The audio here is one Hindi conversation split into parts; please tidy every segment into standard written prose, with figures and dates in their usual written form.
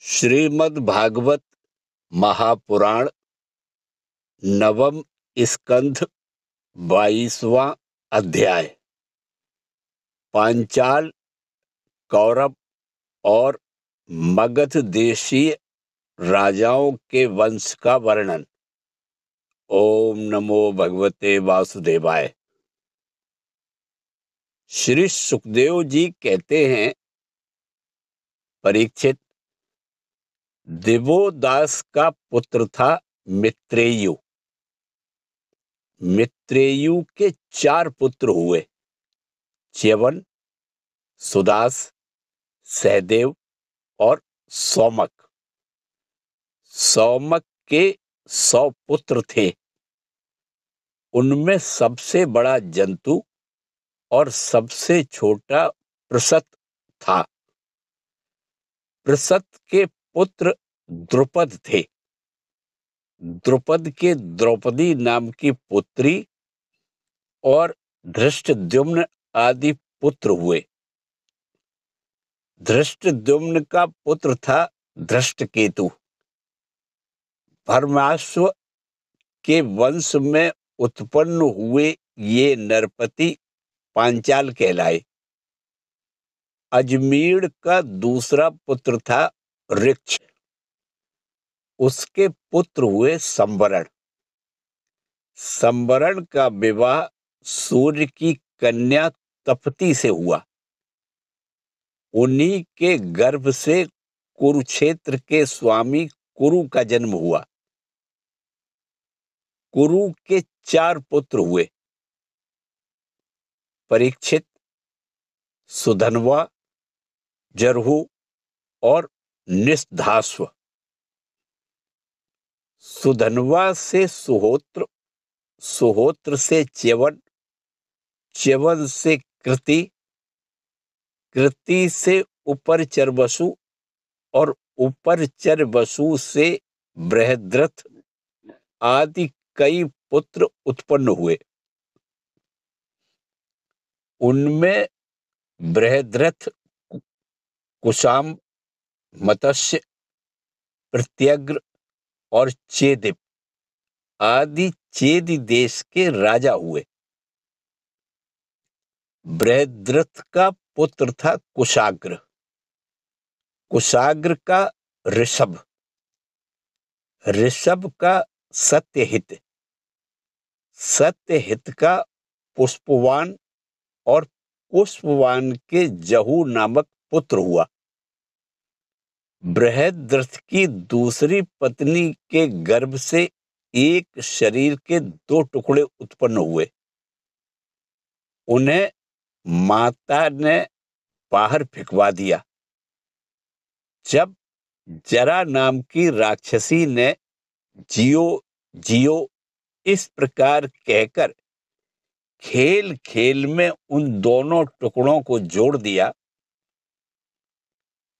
श्रीमद् भागवत महापुराण नवम स्कंध 22वां अध्याय। पांचाल, कौरव और मगध देशीय राजाओं के वंश का वर्णन। ओम नमो भगवते वासुदेवाय। श्री सुखदेव जी कहते हैं, परीक्षित, दिवोदास का पुत्र था मित्रेयु। मित्रेयु के 4 पुत्र हुए, च्यवन, सुदास, सहदेव और सौमक। सौमक के 100 पुत्र थे। उनमें सबसे बड़ा जंतु और सबसे छोटा प्रसत था। प्रसत के पुत्र द्रुपद थे। द्रुपद के द्रौपदी नाम की पुत्री और धृष्टद्युम्न आदि पुत्र हुए। धृष्टद्युम्न का पुत्र था धृष्टकेतु। धर्माश्व के वंश में उत्पन्न हुए ये नरपति पांचाल कहलाए। अजमीर का दूसरा पुत्र था ऋक्ष। उसके पुत्र हुए संवरण। संवरण का विवाह सूर्य की कन्या तपती से हुआ। उन्हीं के गर्भ से कुरुक्षेत्र के स्वामी कुरु का जन्म हुआ। कुरु के 4 पुत्र हुए, परीक्षित, सुधन्वा, जरहु और निषधाश्व। सुधन्वा से सुहोत्र, सुहोत्र से च्यवन, च्यवन से कृति, कृति से उपरचर वसु और उपरचर वसु से बृहद्रथ आदि कई पुत्र उत्पन्न हुए। उनमें बृहद्रथ, कुशाम, मत्स्य, प्रत्यग्र और चेदिप आदि चेदि देश के राजा हुए। बृहद्रथ का पुत्र था कुशाग्र। कुशाग्र का ऋषभ, ऋषभ का सत्यहित, सत्यहित का पुष्पवान और पुष्पवान के जहू नामक पुत्र हुआ। बृहद्रथ की दूसरी पत्नी के गर्भ से एक शरीर के 2 टुकड़े उत्पन्न हुए। उन्हें माता ने बाहर फेंकवा दिया। जब जरा नाम की राक्षसी ने जियो जियो इस प्रकार कहकर खेल खेल में उन दोनों टुकड़ों को जोड़ दिया,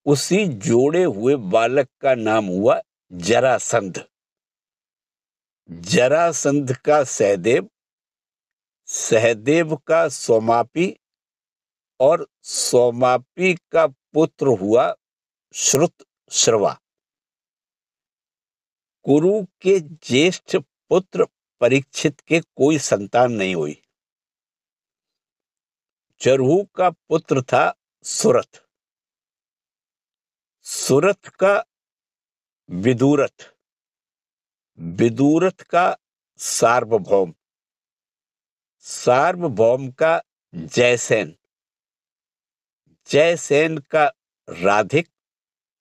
उसी जोड़े हुए बालक का नाम हुआ जरासंध। जरासंध का सहदेव, सहदेव का सोमापी और सोमापी का पुत्र हुआ श्रुतश्रवा। कुरु के ज्येष्ठ पुत्र परीक्षित के कोई संतान नहीं हुई। जरहु का पुत्र था सुरथ। सुरथ का विदुरथ, विदुरथ का सार्वभौम, सार्वभौम का जयसेन, जयसेन का राधिक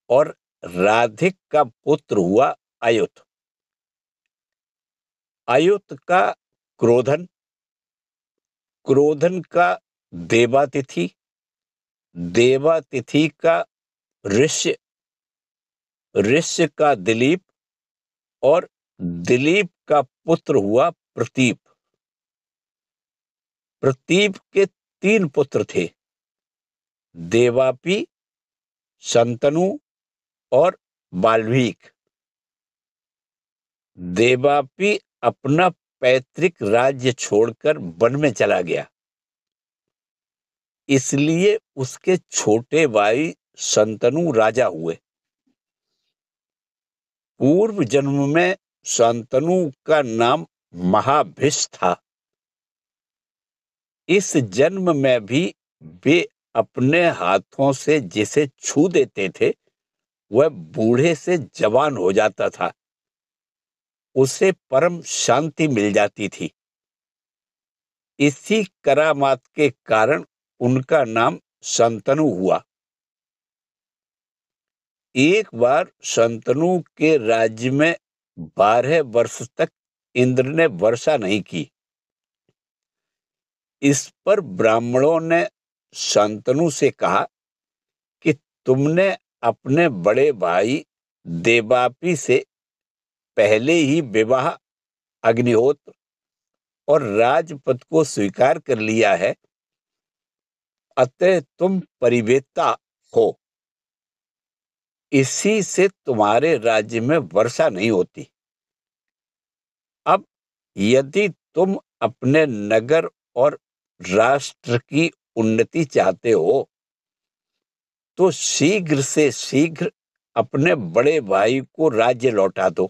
और राधिक का पुत्र हुआ अयुत। अयुत का क्रोधन, क्रोधन का देवातिथि, देवातिथि का ऋष्य, ऋष्य का दिलीप और दिलीप का पुत्र हुआ प्रतीप। प्रतीप के 3 पुत्र थे, देवापी, शंतनु और बाल्मीक। देवापी अपना पैतृक राज्य छोड़कर वन में चला गया, इसलिए उसके छोटे भाई शंतनु राजा हुए। पूर्व जन्म में शांतनु का नाम महाभिष था। इस जन्म में भी वे अपने हाथों से जिसे छू देते थे वह बूढ़े से जवान हो जाता था, उसे परम शांति मिल जाती थी। इसी करामात के कारण उनका नाम शांतनु हुआ। एक बार शांतनु के राज्य में 12 वर्ष तक इंद्र ने वर्षा नहीं की। इस पर ब्राह्मणों ने शांतनु से कहा कि तुमने अपने बड़े भाई देवापी से पहले ही विवाह, अग्निहोत्र और राजपद को स्वीकार कर लिया है, अतः तुम परिवेत्ता हो। इसी से तुम्हारे राज्य में वर्षा नहीं होती। अब यदि तुम अपने नगर और राष्ट्र की उन्नति चाहते हो तो शीघ्र से शीघ्र अपने बड़े भाई को राज्य लौटा दो।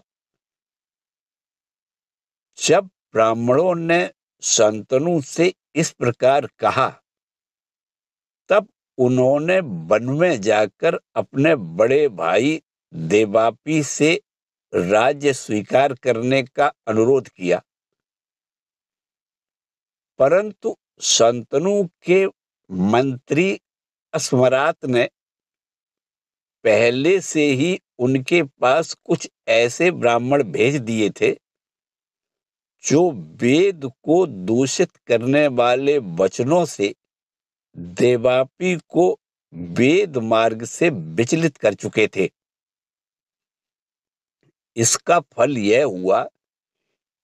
जब ब्राह्मणों ने शांतनु से इस प्रकार कहा तब उन्होंने वन में जाकर अपने बड़े भाई देवापी से राज्य स्वीकार करने का अनुरोध किया, परंतु शांतनु के मंत्री अस्मरात ने पहले से ही उनके पास कुछ ऐसे ब्राह्मण भेज दिए थे जो वेद को दूषित करने वाले वचनों से देवापी को वेद मार्ग से विचलित कर चुके थे। इसका फल यह हुआ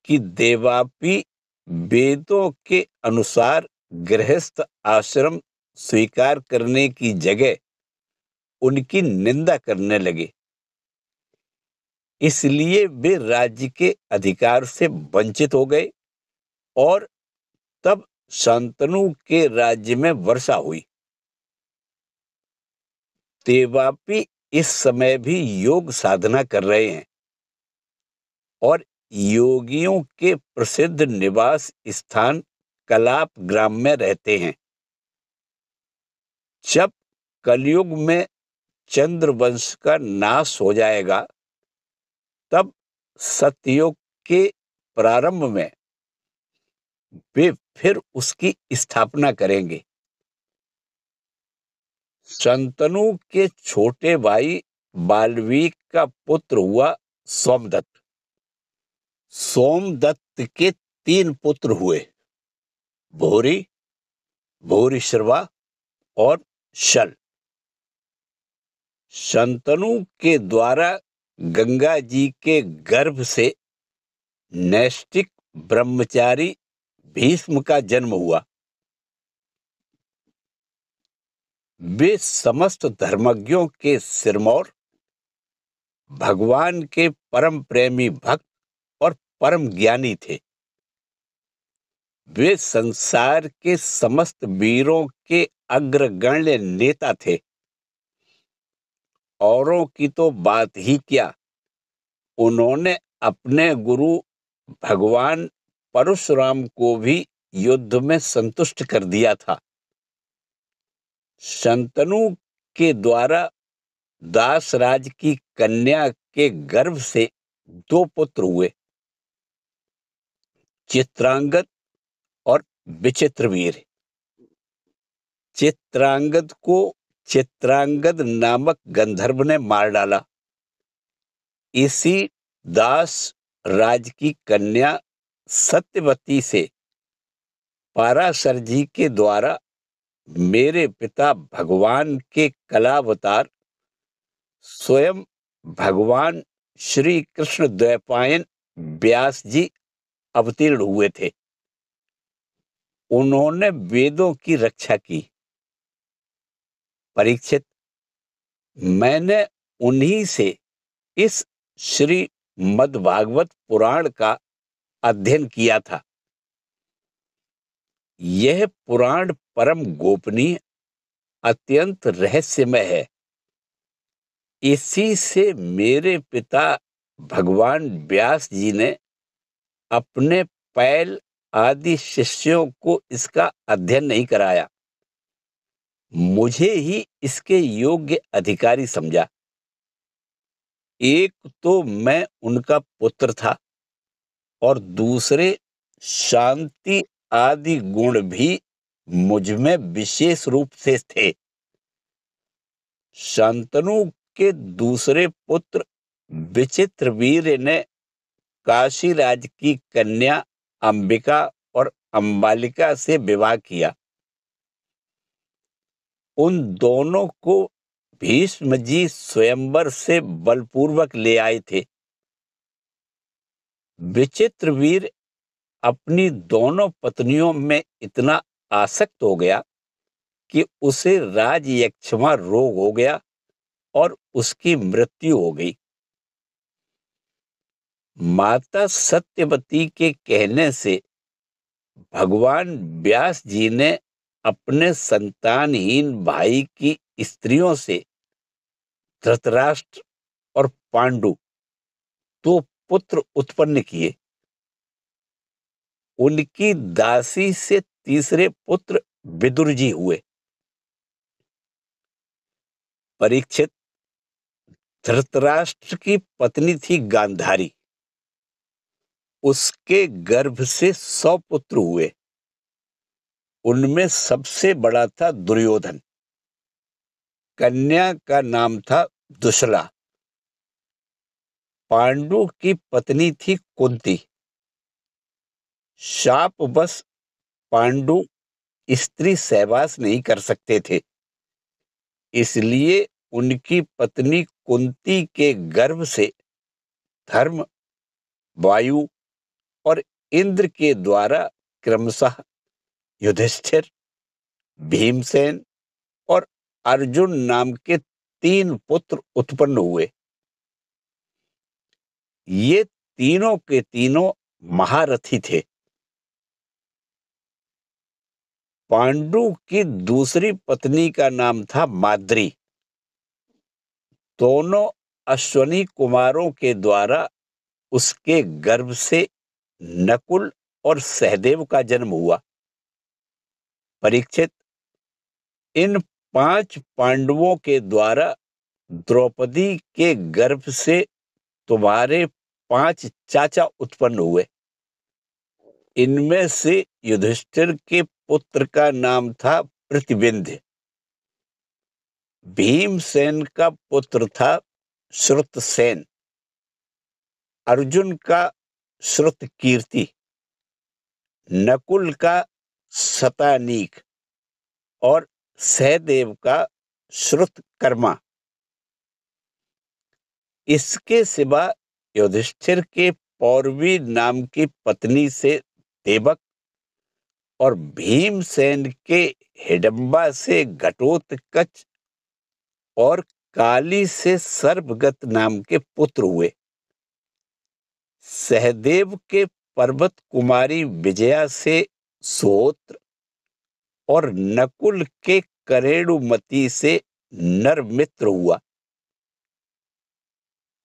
कि देवापी वेदों के अनुसार गृहस्थ आश्रम स्वीकार करने की जगह उनकी निंदा करने लगे। इसलिए वे राज्य के अधिकार से वंचित हो गए और तब शांतनु के राज्य में वर्षा हुई। देवापी इस समय भी योग साधना कर रहे हैं और योगियों के प्रसिद्ध निवास स्थान कलाप ग्राम में रहते हैं। जब कलयुग में चंद्रवंश का नाश हो जाएगा तब सतयुग के प्रारंभ में वे फिर उसकी स्थापना करेंगे। शांतनु के छोटे भाई बाल्मीकि का पुत्र हुआ सोमदत्त। सोमदत्त के 3 पुत्र हुए, भूरि, भूरिश्रवा और शल। शांतनु के द्वारा गंगा जी के गर्भ से नैष्ठिक ब्रह्मचारी भीष्म का जन्म हुआ। वे समस्त धर्मज्ञों के सिरमौर, भगवान के परम प्रेमी भक्त और परम ज्ञानी थे। वे संसार के समस्त वीरों के अग्रगण्य नेता थे। औरों की तो बात ही क्या, उन्होंने अपने गुरु भगवान परशुराम को भी युद्ध में संतुष्ट कर दिया था। शांतनु के द्वारा दासराज की कन्या के गर्भ से 2 पुत्र हुए, चित्रांगद और विचित्रवीर। चित्रांगद को चित्रांगद नामक गंधर्व ने मार डाला। इसी दास राज की कन्या सत्यवती से पाराशर जी के द्वारा मेरे पिता भगवान के कलावतार स्वयं भगवान श्री कृष्ण द्वैपायन व्यास जी अवतीर्ण हुए थे। उन्होंने वेदों की रक्षा की। परीक्षित, मैंने उन्हीं से इस श्री मद्भागवत पुराण का अध्ययन किया था। यह पुराण परम गोपनीय, अत्यंत रहस्यमय है। इसी से मेरे पिता भगवान व्यास जी ने अपने पैल आदि शिष्यों को इसका अध्ययन नहीं कराया, मुझे ही इसके योग्य अधिकारी समझा। एक तो मैं उनका पुत्र था और दूसरे शांति आदि गुण भी मुझ में विशेष रूप से थे। शांतनु के दूसरे पुत्र विचित्रवीर्य ने काशीराज की कन्या अंबिका और अंबालिका से विवाह किया। उन दोनों को भीष्म जी स्वयंवर से बलपूर्वक ले आए थे। विचित्रवीर अपनी दोनों पत्नियों में इतना आसक्त हो गया कि उसे राजयक्ष्मा रोग हो गया और उसकी मृत्यु हो गई। माता सत्यवती के कहने से भगवान व्यास जी ने अपने संतानहीन भाई की स्त्रियों से धृतराष्ट्र और पांडु दो पुत्र उत्पन्न किए। उनकी दासी से तीसरे पुत्र विदुर जी हुए। परीक्षित, धृतराष्ट्र की पत्नी थी गांधारी, उसके गर्भ से 100 पुत्र हुए। उनमें सबसे बड़ा था दुर्योधन। कन्या का नाम था दुशला। पांडु की पत्नी थी कुंती। शापवश पांडु स्त्री सहवास नहीं कर सकते थे, इसलिए उनकी पत्नी कुंती के गर्भ से धर्म, वायु और इंद्र के द्वारा क्रमशः युधिष्ठिर, भीमसेन और अर्जुन नाम के 3 पुत्र उत्पन्न हुए। ये तीनों के तीनों महारथी थे। पांडु की दूसरी पत्नी का नाम था माद्री। दोनों अश्वनी कुमारों के द्वारा उसके गर्भ से नकुल और सहदेव का जन्म हुआ। परीक्षित, इन 5 पांडवों के द्वारा द्रौपदी के गर्भ से तुम्हारे 5 चाचा उत्पन्न हुए। इनमें से युधिष्ठिर के पुत्र का नाम था प्रतिविंध्य। भीमसेन का पुत्र था श्रुतसेन। अर्जुन का श्रुतकीर्ति, नकुल का शतानीक और सहदेव का श्रुतकर्मा। इसके सिवा युधिष्ठिर के पौरवी नाम की पत्नी से देवक और भीमसेन के हिडंबा से घटोत्कच और काली से सर्वगत नाम के पुत्र हुए। सहदेव के पर्वत कुमारी विजया से सोत्र और नकुल के करेणुमती से नरमित्र हुआ।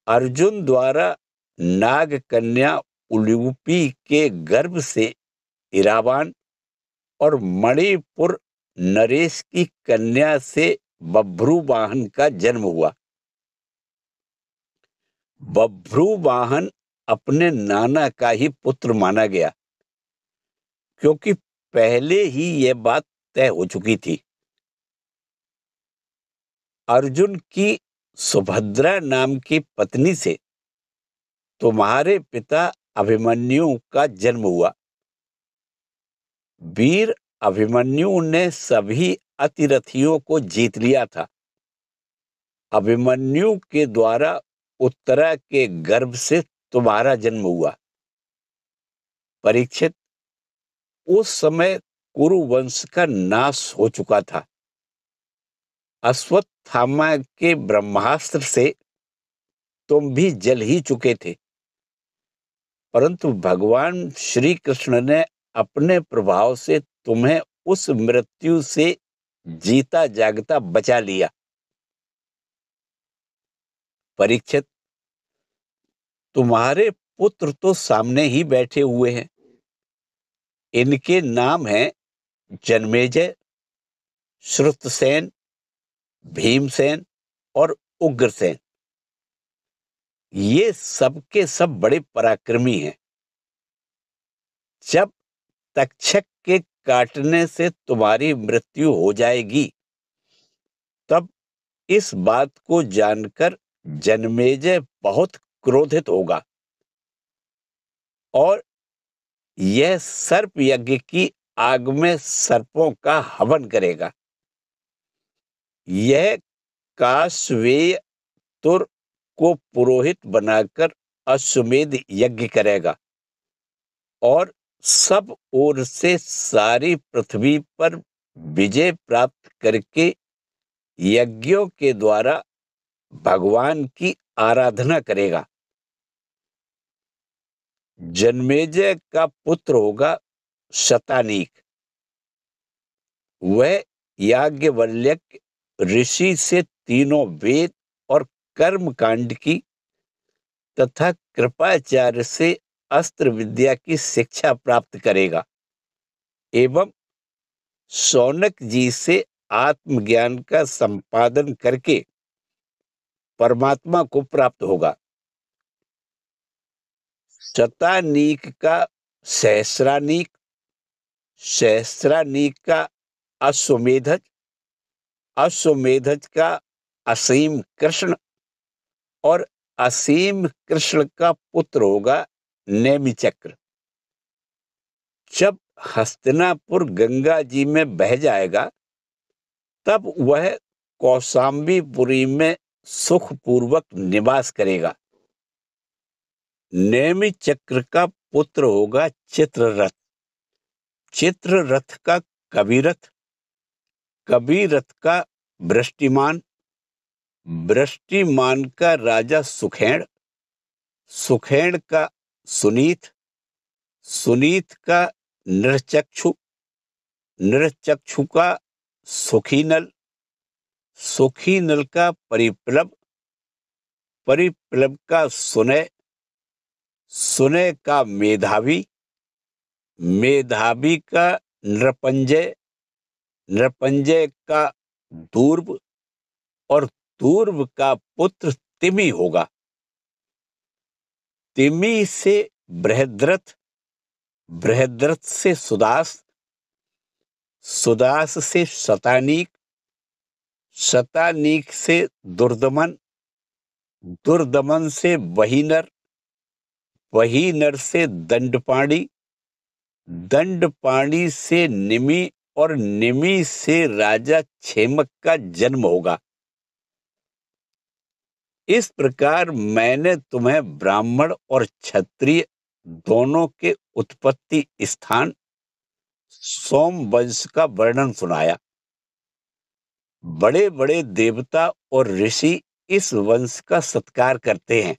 अर्जुन द्वारा नाग कन्या उलूपी के गर्भ से इरावान और मणिपुर नरेश की कन्या से बभ्रुवाहन का जन्म हुआ। बभ्रुवाहन अपने नाना का ही पुत्र माना गया, क्योंकि पहले ही यह बात तय हो चुकी थी। अर्जुन की सुभद्रा नाम की पत्नी से तुम्हारे पिता अभिमन्यु का जन्म हुआ। वीर अभिमन्यु ने सभी अतिरथियों को जीत लिया था। अभिमन्यु के द्वारा उत्तरा के गर्भ से तुम्हारा जन्म हुआ। परीक्षित, उस समय कुरु वंश का नाश हो चुका था। अश्वत्थामा के ब्रह्मास्त्र से तुम भी जल ही चुके थे, परंतु भगवान श्री कृष्ण ने अपने प्रभाव से तुम्हें उस मृत्यु से जीता जागता बचा लिया। परीक्षित, तुम्हारे पुत्र तो सामने ही बैठे हुए हैं। इनके नाम हैं जन्मेजय, श्रुतसेन, भीमसेन और उग्रसेन। ये सबके सब बड़े पराक्रमी हैं। जब तक्षक के काटने से तुम्हारी मृत्यु हो जाएगी, तब इस बात को जानकर जन्मेजय बहुत क्रोधित होगा और यह सर्प यज्ञ की आग में सर्पों का हवन करेगा। यह काशवेय तुर को पुरोहित बनाकर अश्वमेध यज्ञ करेगा और सब ओर से सारी पृथ्वी पर विजय प्राप्त करके यज्ञों के द्वारा भगवान की आराधना करेगा। जन्मेजय का पुत्र होगा शतानीक। वह याज्ञवल्क्य ऋषि से तीनों वेद और कर्म कांड की तथा कृपाचार्य से अस्त्र विद्या की शिक्षा प्राप्त करेगा एवं शौनक जी से आत्मज्ञान का संपादन करके परमात्मा को प्राप्त होगा। शतानीक का सहस्रानीक, सहस्रानीक का अश्वमेधज, अश्वमेधज का असीम कृष्ण और असीम कृष्ण का पुत्र होगा नेमिचक्र। जब हस्तिनापुर गंगा जी में बह जाएगा, तब वह कौशाम्बीपुरी में सुखपूर्वक निवास करेगा। नेमिचक्र का पुत्र होगा चित्ररथ। चित्ररथ का कविरथ, कविरथ का वृष्टिमान, वृष्टिमान का राजा सुखेण, सुखेण का सुनीत, सुनीत का नृचक्षु, नृचक्षु का सुखीनल, सुखीनल का परिप्लव, परिप्लव का सुनय, सुनय का मेधावी, मेधावी का नृपंजय, नृपंजय का दूर्व और दूर्व का पुत्र तिमि होगा। तिमि से बृहद्रथ, बृहद्रथ से सुदास, सुदास से शतानीक, शतानीक से दुर्दमन, दुर्दमन से वहीनर, वहीनर से दंडपाणी, दंडपाणी से निमि और निमि से राजा क्षेमक का जन्म होगा। इस प्रकार मैंने तुम्हें ब्राह्मण और क्षत्रिय दोनों के उत्पत्ति स्थान सोम वंश का वर्णन सुनाया। बड़े बड़े देवता और ऋषि इस वंश का सत्कार करते हैं।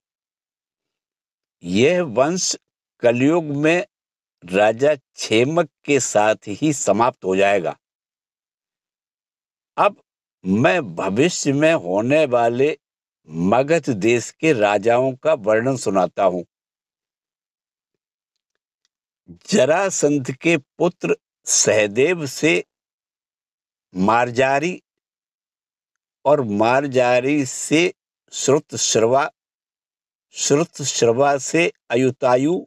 यह वंश कलयुग में राजा क्षेमक के साथ ही समाप्त हो जाएगा। अब मैं भविष्य में होने वाले मगध देश के राजाओं का वर्णन सुनाता हूं। जरासंध के पुत्र सहदेव से मार्जारी और मार्जारी से श्रुतश्रवा, श्रुतश्रवा से अयुतायु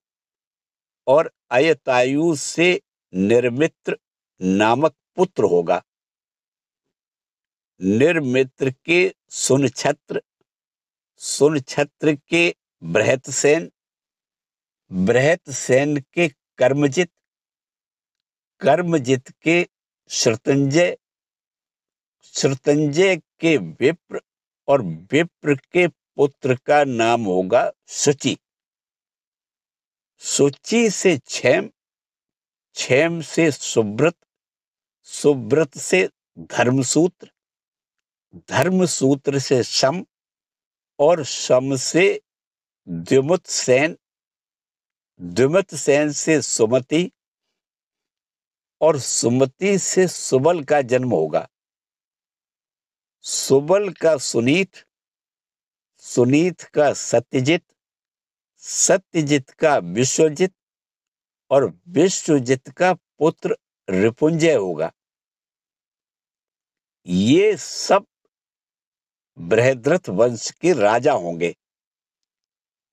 और अयतायु से निर्मित्र नामक पुत्र होगा। निर्मित्र के सुनछत्र, सुनछत्र के बृहतसेन, बृहतसेन के कर्मजित, कर्मजित के श्रुतंजय, श्रुतंजय के विप्र और विप्र के पुत्र का नाम होगा शुचि। शुचि से क्षेम, क्षेम से सुब्रत, सुब्रत से धर्मसूत्र, धर्मसूत्र से शम और शम से द्युमत सेन, द्युमत सेन से सुमति और सुमति से सुबल का जन्म होगा। सुबल का सुनीत, सुनीत का सत्यजित, सत्यजित का विश्वजित और विश्वजित का पुत्र रिपुंजय होगा। ये सब बृहद्रथ वंश के राजा होंगे।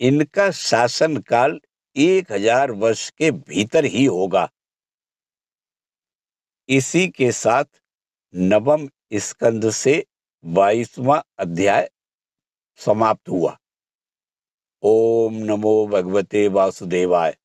इनका शासनकाल 1000 वर्ष के भीतर ही होगा। इसी के साथ नवम स्कंद से 22वां अध्याय समाप्त हुआ। ओम नमो भगवते वासुदेवाय।